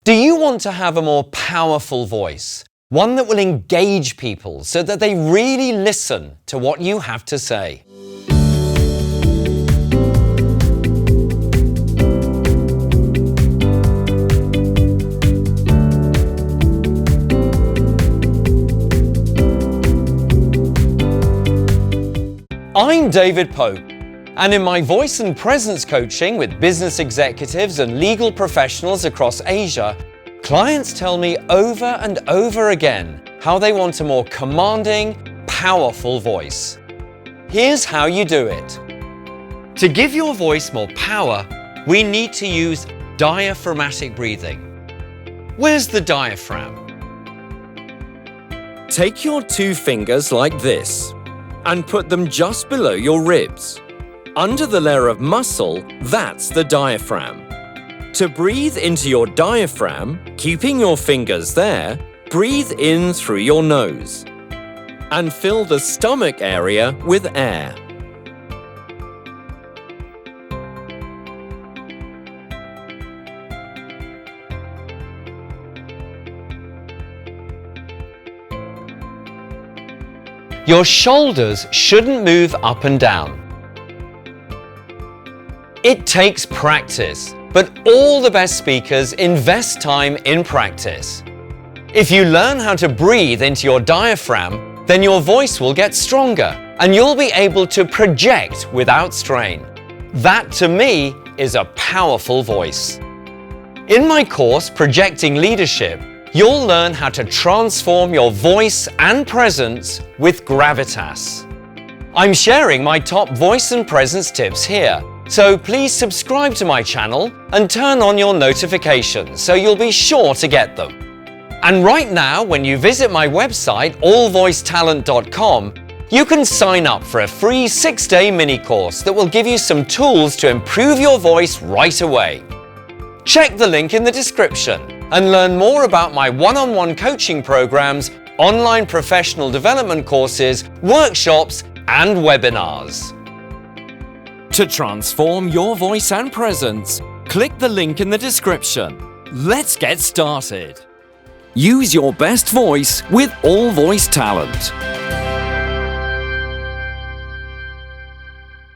Do you want to have a more powerful voice? One that will engage people so that they really listen to what you have to say. I'm David Pope, and in my voice and presence coaching with business executives and legal professionals across Asia, clients tell me over and over again how they want a more commanding, powerful voice. Here's how you do it. To give your voice more power, we need to use diaphragmatic breathing. Where's the diaphragm? Take your two fingers like this and put them just below your ribs. Under the layer of muscle, that's the diaphragm. To breathe into your diaphragm, keeping your fingers there, breathe in through your nose and fill the stomach area with air. Your shoulders shouldn't move up and down. It takes practice, but all the best speakers invest time in practice. If you learn how to breathe into your diaphragm, then your voice will get stronger and you'll be able to project without strain. That, to me, is a powerful voice. In my course, Projecting Leadership, you'll learn how to transform your voice and presence with gravitas. I'm sharing my top voice and presence tips here, so please subscribe to my channel and turn on your notifications so you'll be sure to get them. And right now, when you visit my website, allvoicetalent.com, you can sign up for a free 6-day mini course that will give you some tools to improve your voice right away. Check the link in the description and learn more about my one-on-one coaching programs, online professional development courses, workshops, and webinars. To transform your voice and presence, click the link in the description. Let's get started. Use your best voice with All Voice Talent.